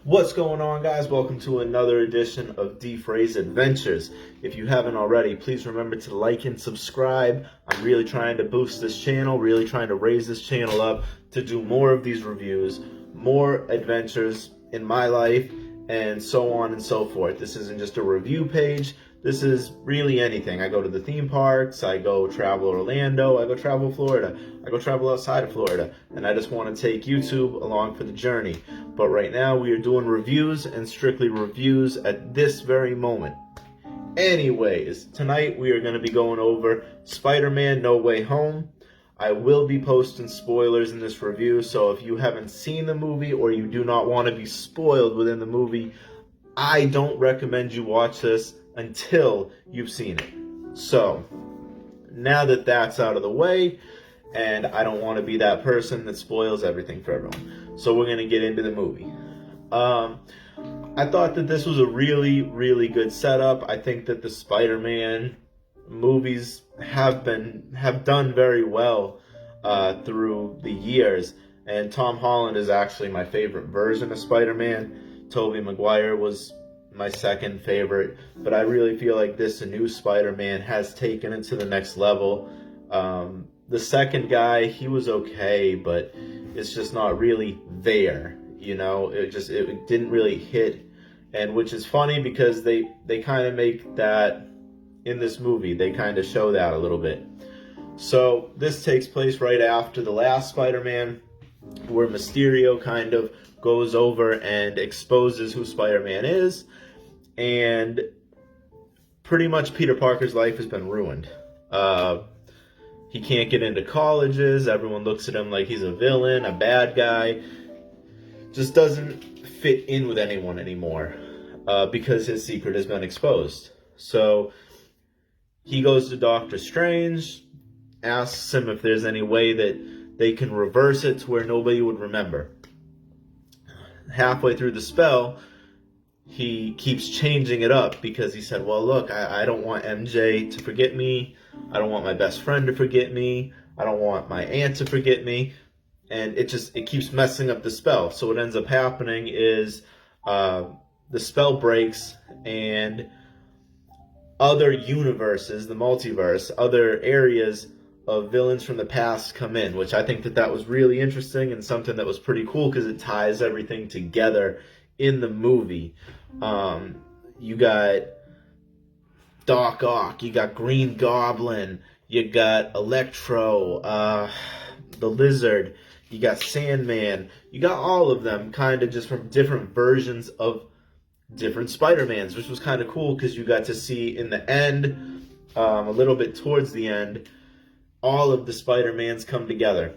What's going on, guys? Welcome to another edition of D-Phrase Adventures. If you haven't already, please remember to like and subscribe. I'm really trying to boost this channel, really trying to raise this channel up to do more of these reviews, more adventures in my life, and so on and so forth. This isn't just a review page. This is really anything. I go to the theme parks, I go travel Orlando, I go travel Florida, I go travel outside of Florida, and I just want to take YouTube along for the journey. But right now we are doing reviews and strictly reviews at this very moment. Anyways, tonight we are going to be going over Spider-Man No Way Home. I will be posting spoilers in this review, so if you haven't seen the movie or you do not want to be spoiled within the movie, I don't recommend you watch this until you've seen it. So, now that that's out of the way, and I don't want to be that person that spoils everything for everyone, so we're going to get into the movie. I thought that this was a really, really good setup. I think that the Spider-Man movies have done very well through the years, and Tom Holland is actually my favorite version of Spider-Man. Tobey Maguire was my second favorite, but I really feel like this new Spider-Man has taken it to the next level. The second guy, he was okay, but it's just not really there, you know. It didn't really hit, and which is funny because they kind of make that in this movie. They kind of show that a little bit. So this takes place right after the last Spider-Man, where Mysterio kind of goes over and exposes who Spider-Man is, and pretty much Peter Parker's life has been ruined. He can't get into colleges. Everyone looks at him like he's a villain, a bad guy. Just doesn't fit in with anyone anymore because his secret has been exposed. So he goes to Doctor Strange, asks him if there's any way that they can reverse it to where nobody would remember. Halfway through the spell, he keeps changing it up because he said, well, look, I don't want MJ to forget me. I don't want my best friend to forget me. I don't want my aunt to forget me. And it keeps messing up the spell. So what ends up happening is the spell breaks and other universes, the multiverse, other areas of villains from the past come in, which I think that was really interesting and something that was pretty cool because it ties everything together in the movie. You got Doc Ock, you got Green Goblin, you got Electro, the Lizard, you got Sandman, you got all of them kind of just from different versions of different Spider-Mans, which was kind of cool because you got to see in the end, a little bit towards the end, all of the Spider-Mans come together.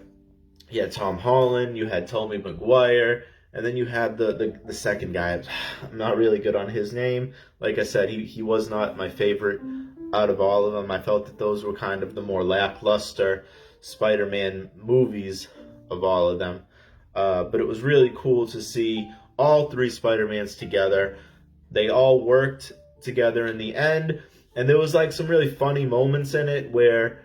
You had Tom Holland, you had Tobey Maguire, and then you had the second guy. I'm not really good on his name. Like I said, he was not my favorite out of all of them. I felt that those were kind of the more lackluster Spider-Man movies of all of them. But it was really cool to see all three Spider-Mans together. They all worked together in the end, and there was like some really funny moments in it where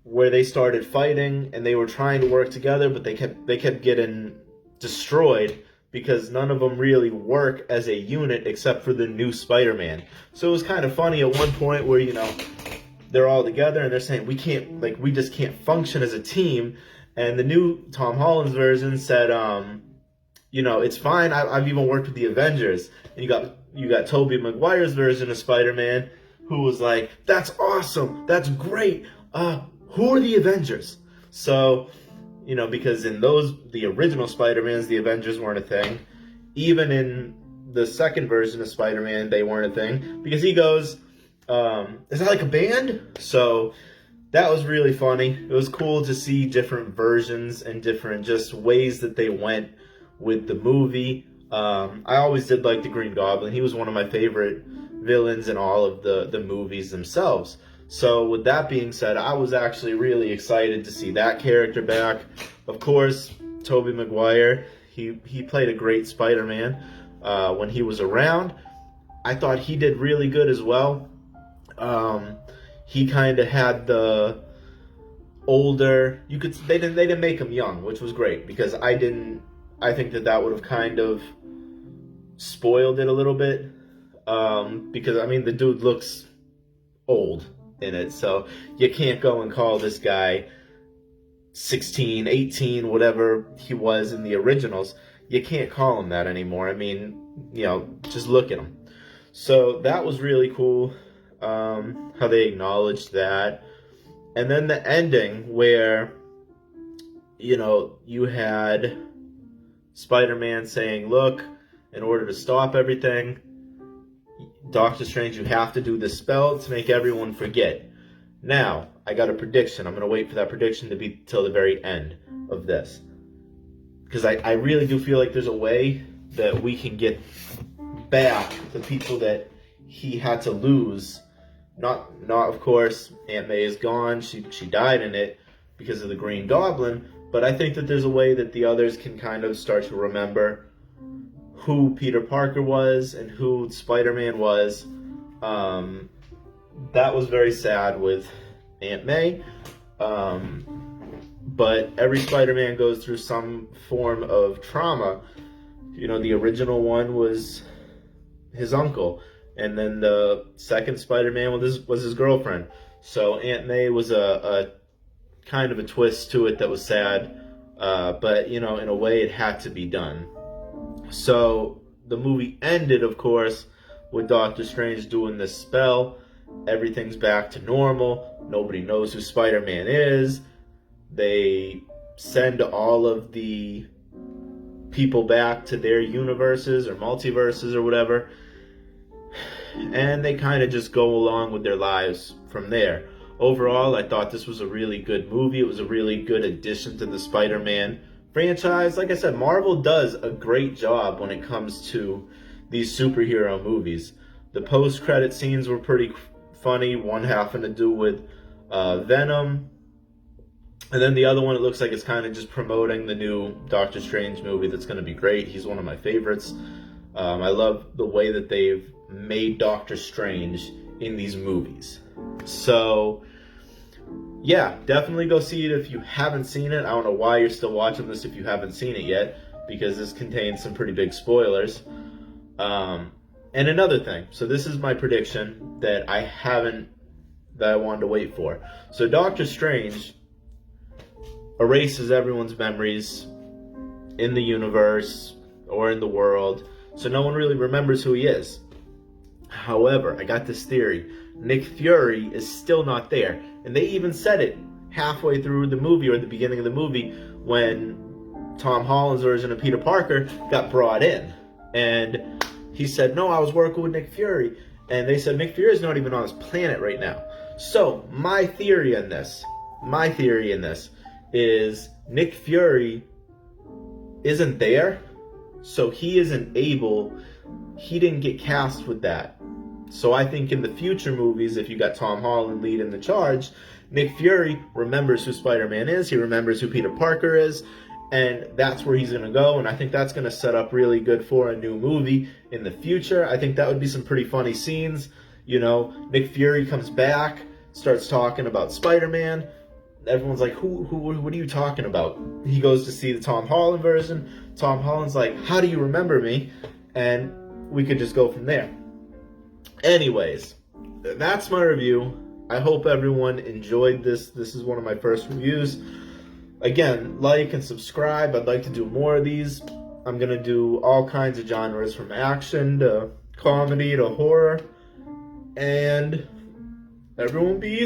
they started fighting and they were trying to work together, but they kept getting destroyed because none of them really work as a unit except for the new Spider-Man. So it was kind of funny at one point where, you know, they're all together and they're saying we just can't function as a team. And the new Tom Holland's version said, you know, it's fine. I've even worked with the Avengers. And you got Tobey Maguire's version of Spider-Man, who was like, that's awesome, that's great. Who are the Avengers? So, you know, because in the original Spider-Mans, the Avengers weren't a thing. Even in the second version of Spider-Man, they weren't a thing. Because he goes, is that like a band? So that was really funny. It was cool to see different versions and different just ways that they went with the movie. I always did like the Green Goblin. He was one of my favorite villains in all of the movies themselves. So with that being said, I was actually really excited to see that character back. Of course, Tobey Maguire, he played a great Spider-Man when he was around. I thought he did really good as well. He kind of had the older, they didn't make him young, which was great because I didn't I think that would have kind of spoiled it a little bit, because I mean the dude looks old in it, so you can't go and call this guy 16, 18, whatever he was in the originals. You can't call him that anymore. I mean, just look at him. So that was really cool, how they acknowledged that. And then the ending where, you had Spider-Man saying, look, in order to stop everything, Doctor Strange, you have to do this spell to make everyone forget. Now, I got a prediction. I'm going to wait for that prediction to be till the very end of this. Because I really do feel like there's a way that we can get back the people that he had to lose. Not of course, Aunt May is gone. She died in it because of the Green Goblin. But I think that there's a way that the others can kind of start to remember who Peter Parker was and who Spider-Man was. That was very sad with Aunt May. But every Spider-Man goes through some form of trauma. The original one was his uncle. And then the second Spider-Man was his girlfriend. So Aunt May was a kind of a twist to it that was sad. But, in a way it had to be done. So the movie ended, of course, with Doctor Strange doing this spell. Everything's back to normal. Nobody knows who Spider-Man is. They send all of the people back to their universes or multiverses or whatever. And they kind of just go along with their lives from there. Overall, I thought this was a really good movie. It was a really good addition to the Spider-Man franchise. Like I said, Marvel does a great job when it comes to these superhero movies. The post-credit scenes were pretty funny, one having to do with Venom. And then the other one, it looks like it's kind of just promoting the new Doctor Strange movie that's going to be great. He's one of my favorites. I love the way that they've made Doctor Strange in these movies. So, yeah, definitely go see it if you haven't seen it. I don't know why you're still watching this if you haven't seen it yet, because this contains some pretty big spoilers. And another thing, so this is my prediction that I wanted to wait for. So Doctor Strange erases everyone's memories in the universe or in the world, so no one really remembers who he is. However, I got this theory. Nick Fury is still not there. And they even said it halfway through the movie or at the beginning of the movie when Tom Holland's version of Peter Parker got brought in. And he said, no, I was working with Nick Fury. And they said, Nick Fury is not even on this planet right now. So, my theory in this is Nick Fury isn't there. So he didn't get cast with that. So I think in the future movies, if you got Tom Holland leading the charge, Nick Fury remembers who Spider-Man is, he remembers who Peter Parker is, and that's where he's going to go, and I think that's going to set up really good for a new movie in the future. I think that would be some pretty funny scenes. Nick Fury comes back, starts talking about Spider-Man. Everyone's like, what are you talking about? He goes to see the Tom Holland version. Tom Holland's like, how do you remember me? And we could just go from there. Anyways, that's my review. I hope everyone enjoyed this. This is one of my first reviews. Again, like and subscribe. I'd like to do more of these. I'm going to do all kinds of genres, from action to comedy to horror. And everyone be easy.